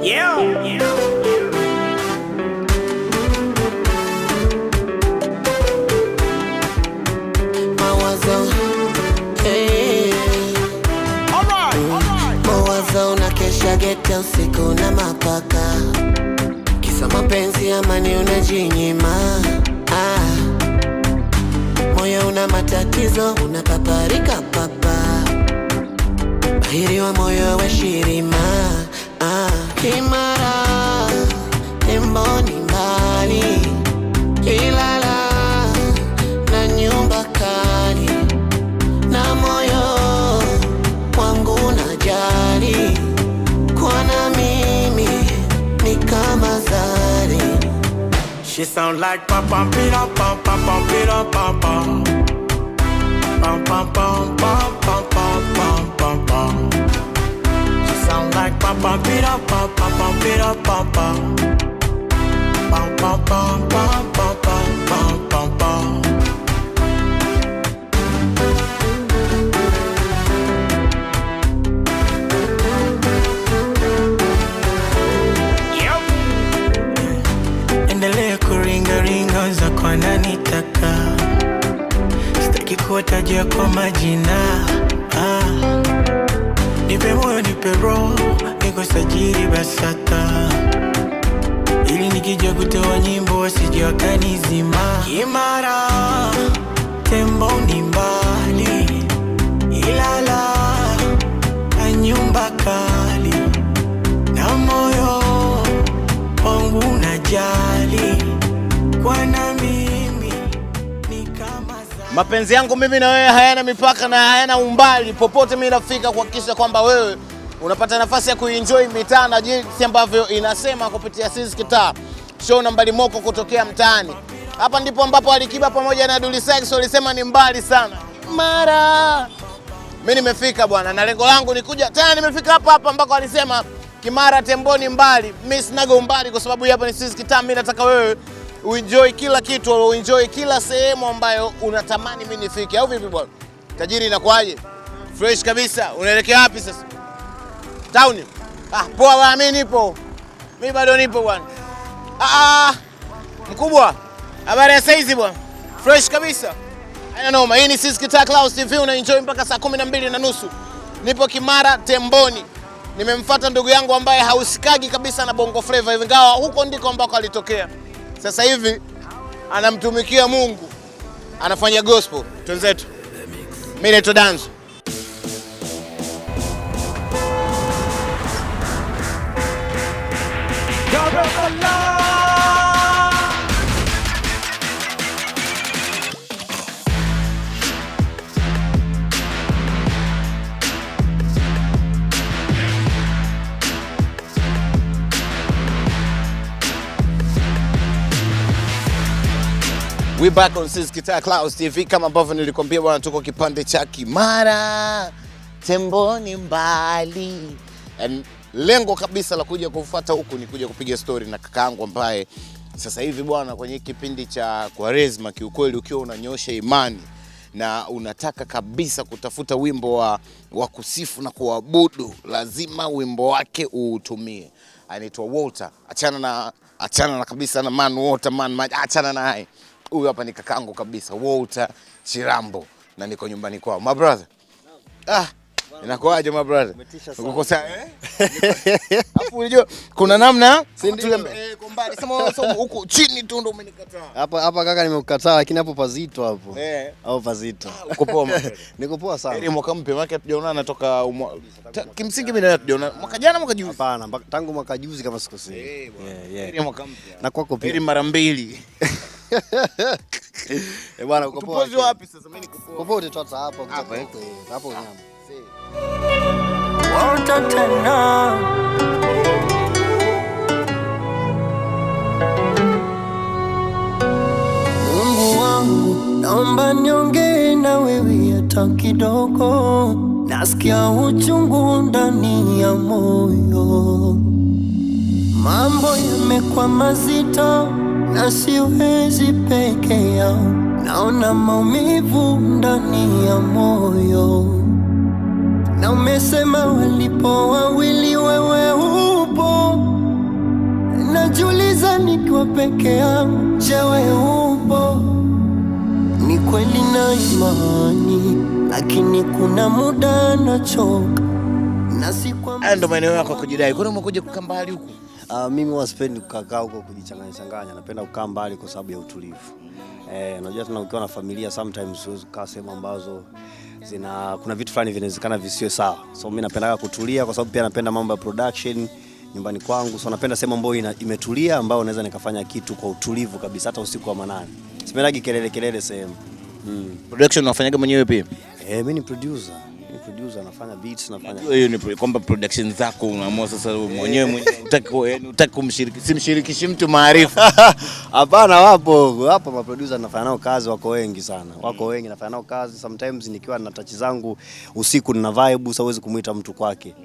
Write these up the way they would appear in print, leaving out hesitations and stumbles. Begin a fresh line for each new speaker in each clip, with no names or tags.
Yeah.
Mawazo, hey.
Alright.
Mawazo unakesha gete usiku na mapaka, kisa mapenzi amani unajinyima. Moyo una matatizo unapaparika papa, bahiri wa moyo wa shirima. Kimara temboni mbali, Ilala na nyumba kali, na moyo wangu najali, kwana mimi ni kama zari.
She sound like pam pam pira pam pam pam pira pam pam pam pam pam pam pam pam pam pam. She sound like pam pam pira pam pam pam pira pam pam pam pam pam pam pam pam pam. Endelea kuringa ringa za kwa nanitaka, sitaki kuwatajia kwa majina. Nipe moyo nipe roho, niko sajili BASATA, ili nikija kutoa nyimbo wasije wakanizima. Kimara tembo ni mbali, Ilala na nyumba kali, na moyo wangu najali, kwana mimi ni kama za...
Mapenzi yangu mimi na wewe hayana mipaka na hayana umbali. Popote mimi nafika kuhakikisha kwamba wewe unapata nafasi ya kuenjoy mitaa na jinsi ambavyo inasema kupitia Sizz Kitaa, show nambari moko kutokea mtaani. Hapa ndipo ambapo Alikiba pamoja na Dully Sykes walisema ni mbali sana. Mara mimi nimefika bwana, na lengo langu ni kuja tena. Nimefika hapa ambako alisema Kimara temboni mbali. Mimi sinaga umbali kwa sababu hapa ni Sizz Kitaa. Mimi nataka wewe uenjoy kila kitu, uenjoy kila sehemu ambayo unatamani mimi nifike. Au vipi bwana? Tajiri inakuaje? Fresh kabisa. Unaelekea wapi sasa? Town. Poa bwana, mimi nipo. Mimi bado nipo bwana. Mkubwa. Habari ya saizi bwana? Fresh kabisa. Haina noma. Hii ni Sizz Kitaa Clouds TV, unaenjoy mpaka saa 12:30. Nipo Kimara temboni. Nimemfuata ndugu yangu ambaye hausikagi kabisa na Bongo Flava, ingawa huko ndiko ambako alitokea. Sasa hivi anamtumikia Mungu, anafanya gospel. Twenzetu. Mimi naitwa Danzo. We back on Sizz Kitaa Clouds TV. Kama ambavyo nilikwambia bwana, tuko kipande cha Kimara temboni mbali. And lengo kabisa la kuja kufuata huku ni kuja kupiga story na kakaangu ambaye sasa hivi bwana kwenye kipindi cha Kwaresma, kiukweli ukiwa unanyosha imani na unataka kabisa kutafuta wimbo wa kusifu na kuabudu, lazima wimbo wake uutumie. Anaitwa Walter. Achana na kabisa na Man Walter, achana naye. Huyu hapa ni kakangu kabisa, Walter Chirambo, na niko nyumbani kwao. My brother. Inakuaje my brother? Uko sawa Hapo unajua kuna namna kwa mbali sema huko chini tu ndo umenikataa.
Hapa kaka nimekukataa, lakini hapo pazito hapo. Au pazito.
Uko poa my
Niko poa sana.
Ile mwaka mpya wake hatujaonana toka kimsingi mimi na hatujaonana. Mwaka jana mwaka juzi?
Hapana, tangu mwaka juzi kama sikosei.
Ile mwaka mpya.
Na kwako pia.
Ile mara mbili.
Bwana uko poa.
Tupoje wapi sasa? Mimi niko poa.
Popote tu hapa hapo nyama.
Mungu wangu, naomba niongee na wewe hata kidogo. Nasikia uchungu ndani ya moyo, mambo yamekuwa mazito na siwezi peke yao. Naona maumivu ndani ya moyo, na umesema walipo wawili wewe upo. niko peke yangu, je wewe upo? Ni kweli na imani, lakini kuna muda nachoka na si kwa
ndo maeneo yako kujidai. Kwa nini umekuja kukaa mbali huku?
Mimi wasipendi kukaa huko kujichanganya, napenda kukaa mbali kwa sababu ya utulivu. Unajua tena ukiwa na familia sometimes huwezi kukaa sehemu ambazo kuna vitu fulani vinawezekana visiwe sawa. So mimi napenda kutulia kwa sababu pia napenda mambo ya production nyumbani kwangu. So napenda sehemu ambayo imetulia, ambayo naweza nikafanya kitu kwa utulivu kabisa hata usiku wa manane. Sipendagi kelele sehemu.
Production unafanyaga mwenyewe pia?
Mimi ni producer. Nafanya beats, nafanya.
Hiyo ni kwamba production zako unaamua sasa mwenyewe unataka simshirikishi mtu maarifa.
Hapana, wapo ma producer nafanya nao kazi, wako wengi sana. Nafanya nao kazi sometimes nikiwa na touch zangu usiku nina vibe, sasa huwezi kumuita mtu kwake.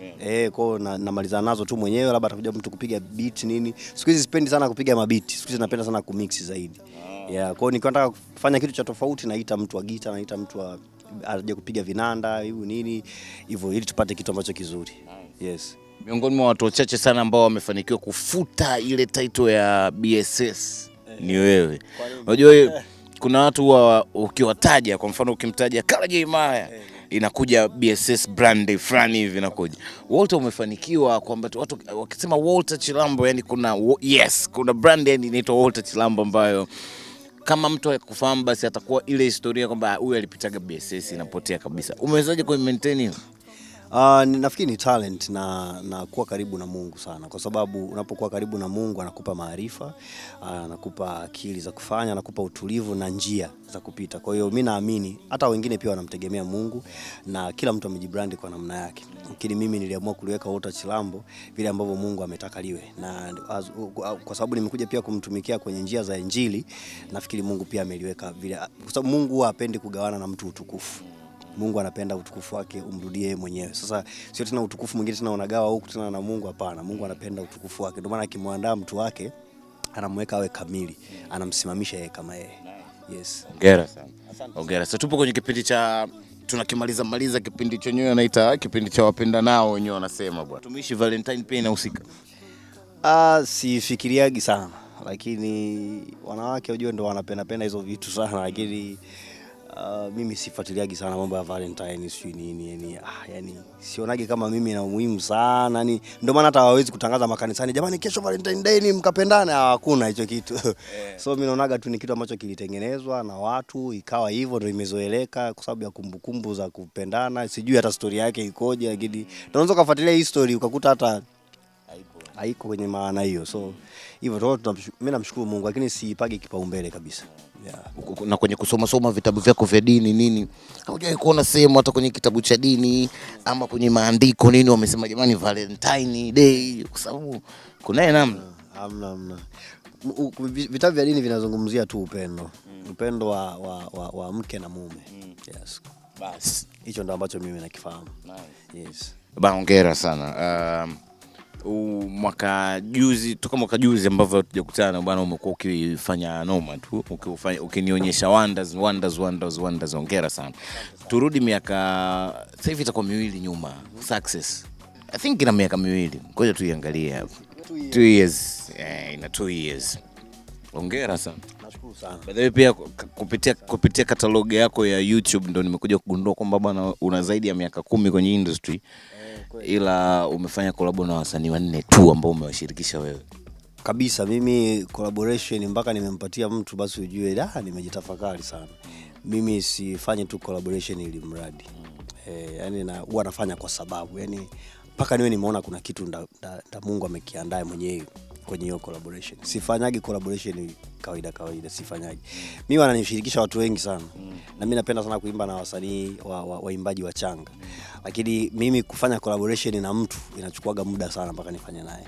Kwao namaliza nazo tu mwenyewe, labda atakuja mtu kupiga beat nini. Siku hizi sipendi sana kupiga mabeat. Siku hizi napenda sana kumix zaidi. Kwao nikiwa nataka kufanya kitu cha tofauti naita mtu wa guitar, naita mtu wa aje kupiga vinanda hivi nini hivyo, ili tupate kitu ambacho kizuri. Yes.
Miongoni mwa watu wachache sana ambao wamefanikiwa kufuta ile title ya BSS ni wewe. Unajua kuna watu ukiwataja, kwa mfano ukimtaja Kala J Maya inakuja BSS brand fulani hivi inakuja. Walter umefanikiwa kwamba watu wakisema Walter Chilambo, yani kuna brand yani inaitwa Walter Chilambo ambayo kama mtu akufahamu basi atakuwa ile historia kwamba huyu alipitaga BSS inapotea kabisa. Umewezaje ku maintain hiyo?
Nafikiri ni talent na kuwa karibu na Mungu sana, kwa sababu unapokuwa karibu na Mungu anakupa maarifa, anakupa akili za kufanya, anakupa utulivu na njia za kupita. Kwa hiyo mimi naamini hata wengine pia wanamtegemea Mungu na kila mtu amejibrand kwa namna yake. Lakini mimi niliamua kuliweka Walter Chilambo vile ambavyo Mungu ametaka liwe, na kwa sababu nimekuja pia kumtumikia kwenye njia za Injili, nafikiri Mungu pia ameliweka vile, kwa sababu Mungu hapendi kugawana na mtu utukufu. Mungu anapenda utukufu wake umrudie yeye mwenyewe. Sasa sio tena utukufu mwingine tena unagawa huku tena na Mungu, hapana. Mungu anapenda utukufu wake. Ndio maana akimwandaa mtu wake anamweka awe kamili, anamsimamisha yeye kama yeye. Yes.
Hongera sana. Hongera. Sasa tupo kwenye kipindi cha tunakimaliza kipindi chenyewe anaita kipindi cha wapenda nao wenyewe wanasema bwana. Tumishi Valentine pia inahusika.
Sifikiriagi sana, lakini wanawake wajue ndio wanapenda hizo vitu sana, lakini mimi sifuatiliagi sana mambo ya Valentine sio nini, yani sionagi kama mimi na muhimu sana, yani ndio maana hata hawawezi kutangaza makanisani, jamani kesho Valentine Day ni mkapendane, hakuna hicho kitu. So mimi naonaga tu ni kitu ambacho kilitengenezwa na watu ikawa hivyo, ndio imezoeleka kwa sababu ya kumbukumbu za kupendana. Sijui hata story yake ikoje, lakini unaweza kufuatilia history ukakuta hata haiko kwenye maana hiyo. So hivyo mimi namshukuru Mungu, lakini siipagi kipaumbele kabisa.
Na kwenye kusoma vitabu vyako vya dini nini, haujawahi kuona sehemu hata kwenye kitabu cha dini ama kwenye maandiko nini wamesema jamani Valentine Day, kwa sababu kuna namna?
Hamna. Vitabu vya dini vinazungumzia tu upendo wa mke na mume. Yes.
Bas
hicho ndo ambacho mimi nakifahamu. Yes.
Bana, hongera sana. Mwaka juzi ambavyo tujakutana bwana, umekuwa ukifanya noma tu, ukinionyesha wonders. Hongera sana. Turudi miaka sasa hivi itakuwa 2 nyuma. Success I think ina miaka 2. Ngoja tuiangalie hapo. 2 years. Ina 2 years. Hongera sana.
Nashukuru sana.
Baadaye pia kupitia catalog yako ya YouTube ndo nimekuja kugundua kwamba bwana una zaidi ya miaka 10 kwenye industry. Ila umefanya collab na wasanii 4 tu ambao umewashirikisha wewe.
Kabisa, mimi collaboration mpaka nimempatia mtu basi ujue nimejitafakari sana. Mimi sifanye tu collaboration ili mradi. Yani huwa nafanya kwa sababu, yani mpaka niwe nimeona kuna kitu nda Mungu amekiandaa mwenyewe kwenye hiyo collaboration. Sifanyagi collaboration kawaida, sifanyagi. Mimi wananishirikisha watu wengi sana. Na mimi napenda sana kuimba na wasanii waimbaji wachanga. Lakini mimi kufanya collaboration na mtu inachukuaga muda sana mpaka nifanye naye.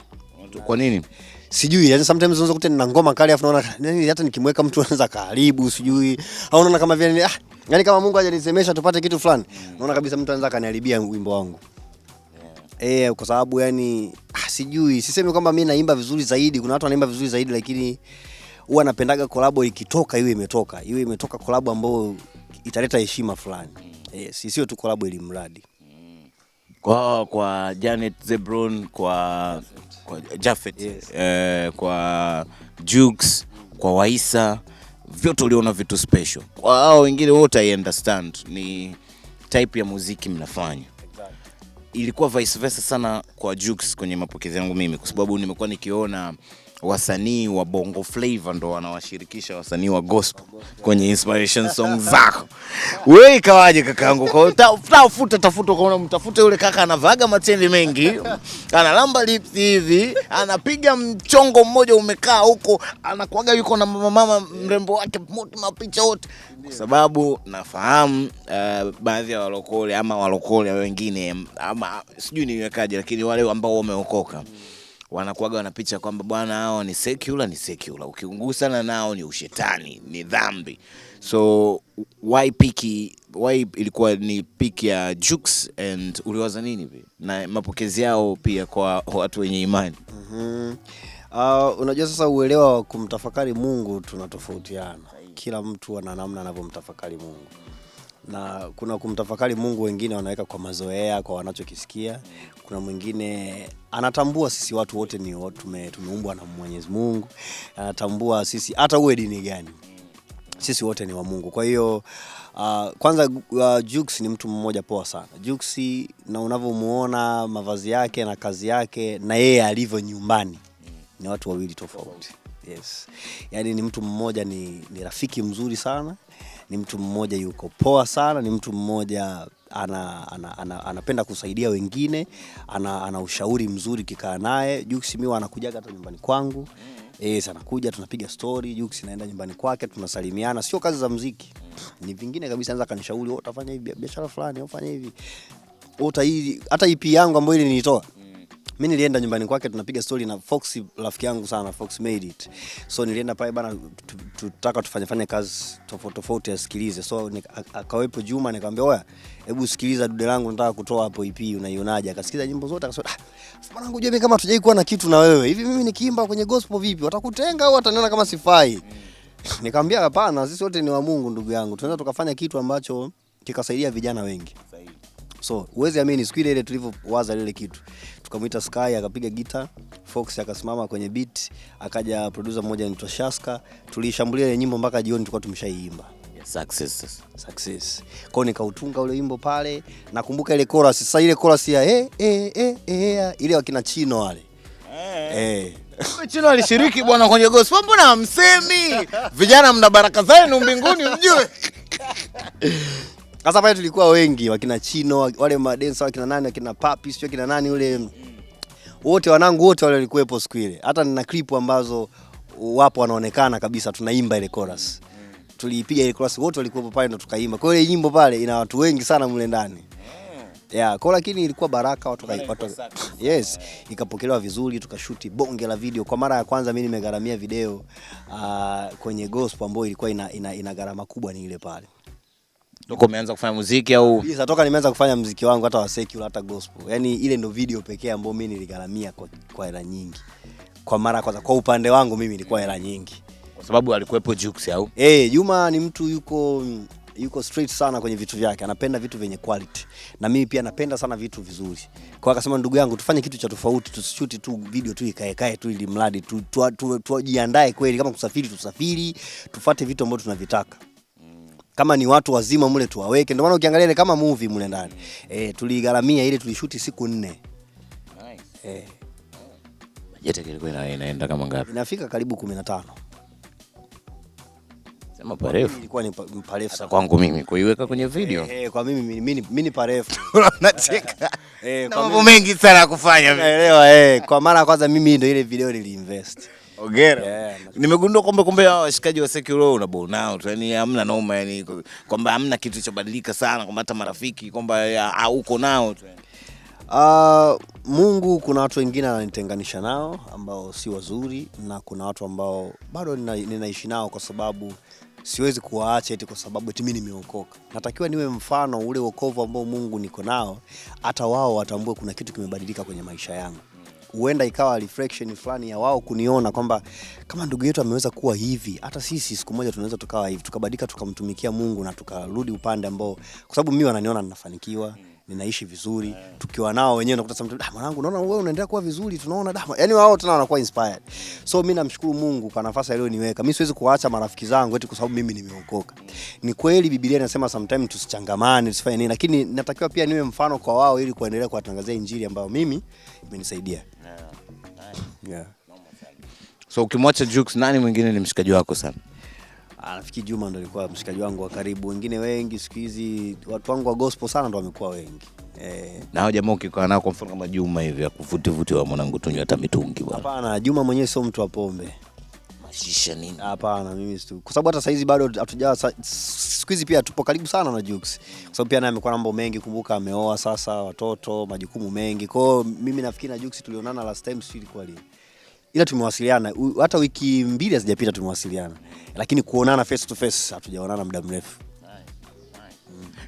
Kwa nini?
Sijui, yani sometimes unaweza kuta nina ngoma kali afu naona hata nikimweka mtu anaanza karibu, sijui. Au unaona kama vile yani kama Mungu hajanisemesha tupate kitu fulani. Unaona kabisa mtu anaanza kaniharibia wimbo wangu. Kwa sababu yani sijui, sisemi kwamba mimi naimba vizuri zaidi, kuna watu wanaimba vizuri zaidi, lakini huwa napendaga collab ikitoka iwe imetoka collab ambayo italeta heshima fulani. Sio tu collab ili mradi.
Kwa Janet Zebron, kwa Jafet,
yes.
Kwa Jukes, kwa Waisa, vyote uliona vitu special. Kwa hao wengine wote I understand ni type ya muziki mnafanya. Ilikuwa vice versa sana kwa Jukes kwenye mapokezi yangu mimi, kwa sababu nimekuwa nikiona wasanii wa Bongo Flava ndo wanawashirikisha wasanii wa gospel kwenye inspiration songs zako. Wewe ikawaje kakaangu? Kwa tafuta ukaona mtafute yule kaka anavaga matende mengi, analamba lips hivi, anapiga mchongo mmoja umekaa huko, anakuaga yuko na mama mrembo wake mapicha wote. Kwa sababu nafahamu baadhi ya walokole wengine ama sijui niwekaje, lakini wale ambao wameokoka wanakuaga wanapicha kwamba bwana hao ni secular, ukiungusana nao ni ushetani, ni dhambi. So why ilikuwa ni pick ya Jukes, and uliwaza nini na mapokezi yao pia kwa watu wenye imani?
Unajua sasa uelewa wa kumtafakari Mungu tunatofautiana. Kila mtu ana namna anavyomtafakari Mungu. Na kuna kumtafakari Mungu wengine wanaweka kwa mazoea, kwa wanachokisikia. Kuna mwingine anatambua sisi watu wote ni watu tumeumbwa na Mwenyezi Mungu. Anatambua sisi hata uwe dini gani, sisi wote ni wa Mungu. Kwa hiyo kwanza Jukes ni mtu mmoja poa sana. Jukes na unavyomuona mavazi yake na kazi yake na yeye alivyo nyumbani ni watu wawili tofauti. Yes. Yaani ni mtu mmoja ni rafiki mzuri sana. Ni mtu mmoja yuko poa sana, ni mtu mmoja anapenda kusaidia wengine, ana ushauri mzuri kikaa naye. Jukes mimi anakujaga hata nyumbani kwangu. Anakuja tunapiga story, Jukes naenda nyumbani kwake tunasalimiana, sio kazi za muziki. Ni vingine kabisa, anaweza kanishauri, utafanya hivi biashara fulani, ufanye hivi. Hata EP yangu ambayo ile nilitoa. Mimi nilienda nyumbani kwake tunapiga story na Fox, rafiki yangu sana, Fox made it. So nilienda pale bana, tutaka tufanye kazi tofauti asikilize. So akawepo Juma, nikamwambia oya, hebu sikiliza dude langu nataka kutoa hapo EP, unaionaje? Akasikiza nyimbo zote akasema mwanangu, je, mimi kama tujai kuwa na kitu na wewe hivi, mimi nikiimba kwenye gospel vipi, watakutenga au wataniona kama sifai? Nikamwambia hapana, sisi wote ni wa Mungu ndugu yangu, tunaweza tukafanya kitu ambacho kikasaidia vijana wengi. So uwezi amini siku ile tulivyowaza ile kitu, tukamuita Sky akapiga gitaa, Fox akasimama kwenye beat, akaja producer mmoja anaitwa Shaska, tulishambulia ile nyimbo mpaka jioni tulikuwa tumeshaiimba. Success. Kwa nikautunga ule wimbo pale, nakumbuka ile chorus, sasa ile chorus ya ile wakina Chino wale.
Chino alishiriki bwana kwenye gospel, mbona hamsemi? Vijana mna baraka zenu mbinguni mjue.
Sasa pale tulikuwa wengi, wakina Chino, wale madensa, wakina nani, wakina Papi, sio wakina nani ule. Wote wanangu wote wale walikuwepo siku ile. Hata nina clip ambazo wapo wanaonekana kabisa tunaimba ile chorus. Tuliipiga ile chorus, wote walikuwepo pale ndo tukaimba. Kwa hiyo ile nyimbo pale ina watu wengi sana mle ndani. Kwa lakini ilikuwa baraka watu yes, ikapokelewa vizuri, tukashuti bonge la video. Kwa mara ya kwanza mimi nimegharamia video kwenye gospel ambayo ilikuwa ina gharama kubwa ni ile pale.
Toka umeanza kufanya muziki au?
Bisa, toka nimeanza kufanya muziki wangu hata wa secular hata gospel. Yaani ile ndo video pekee ambayo mimi niligharamia kwa hela nyingi. Kwa mara kwanza kwa upande wangu mimi ilikuwa hela nyingi.
Kwa sababu alikuwepo Jukes au?
Juma ni mtu yuko straight sana kwenye vitu vyake. Anapenda vitu vyenye quality. Na mimi pia napenda sana vitu vizuri. Kwa akasema ndugu yangu tufanye kitu cha tofauti, tusishoot tu video tu ikae tu ili mradi tujiandae kweli, kama kusafiri tusafiri, tufuate vitu ambavyo tunavitaka. Kama ni watu wazima mule tuwaweke. Ndio maana ukiangalia ile kama movie mule ndani. Tuligharamia ile, tulishuti siku 4.
Nice. Budget ilikuwa inaenda kama ngapi?
Inafika karibu 15.
Sema parefu.
Ilikuwa ni parefu
sana kwangu mimi kuiweka kwenye video.
Kwa mimi ni parefu.
Unacheka. Kwa mambo mengi sana kufanya mimi.
Naelewa kwa mara kwanza mimi ndio ile video niliinvest.
Hongera. Nimegundua kumbe hao washikaji wa secular una burn out. Yaani hamna noma, yani kwamba hamna kitu cha badilika sana, kwamba hata marafiki kwamba uko nao tu.
Mungu kuna watu wengine ananitenganisha nao ambao si wazuri, na kuna watu ambao bado ninaishi nao kwa sababu siwezi kuwaacha eti kwa sababu eti mimi nimeokoka. Natakiwa niwe mfano ule wokovu ambao Mungu niko nao, hata wao watambue kuna kitu kimebadilika kwenye maisha yangu. Huenda ikawa reflection fulani ya wao kuniona kwamba kama ndugu yetu ameweza kuwa hivi, hata sisi siku moja tunaweza tukawa hivi, tukabadilika tukamtumikia Mungu na tukarudi upande ambao, kwa sababu mimi wananiona ninafanikiwa, ninaishi vizuri. Tukiwa nao wenyewe nakuta sometimes mwanangu unaona wewe unaendelea kuwa vizuri, tunaona yani wao tena wanakuwa inspired. So mimi namshukuru Mungu kwa nafasi aliyoniweka. Mimi siwezi kuacha marafiki zangu eti kwa sababu mimi nimeokoka. Ni kweli Biblia inasema sometimes tusichangamane, tusifanye nini, lakini natakiwa pia niwe mfano kwa wao ili kuendelea kuwatangazia injili ambayo mimi imenisaidia. Yeah.
So ukimwacha Jux, nani mwingine ni mshikaji wako sana?
Nafikiri Juma ndo alikuwa mshikaji wangu wa karibu. Wengine wengi siku hizi watu wangu wa gospel sana ndo wamekuwa wengi.
Na hao jamaa ukikaa nao kwa mfano kama Juma hivi akuvuti wa mwanangu tunywe hata mitungi bwana.
Hapana, Juma mwenyewe sio mtu wa pombe.
Mashisha nini?
Hapana, mimi si. Kwa sababu hata saizi bado hatujawa, siku hizi pia tupo karibu sana na Jux. Kwa sababu pia naye amekuwa na mambo mengi, kumbuka ameoa sasa, watoto, majukumu mengi. Kwa hiyo mimi nafikiri na Jux tulionana last time sio ilikuwa lini. Ila tumewasiliana hata wiki 2 hazijapita tumewasiliana. Lakini kuonana face to face hatujaonana muda mrefu.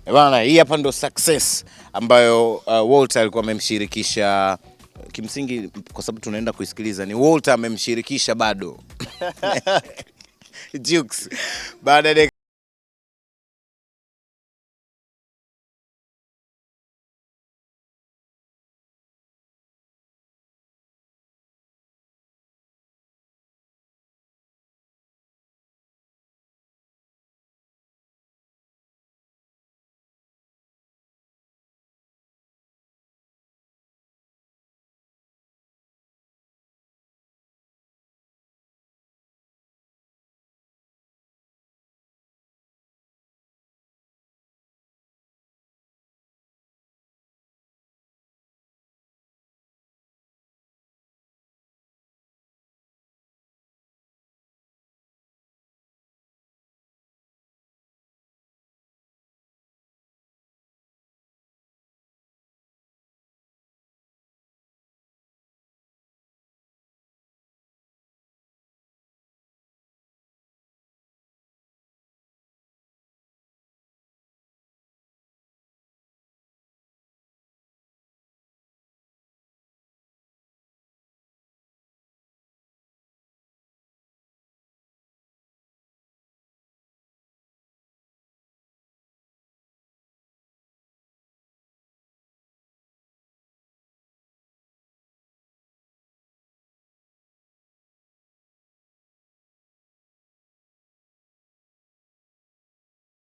Bwana, hii hapa ndo success ambayo Walter alikuwa amemshirikisha kimsingi, kwa sababu tunaenda kuisikiliza ni Walter amemshirikisha bado Jux baada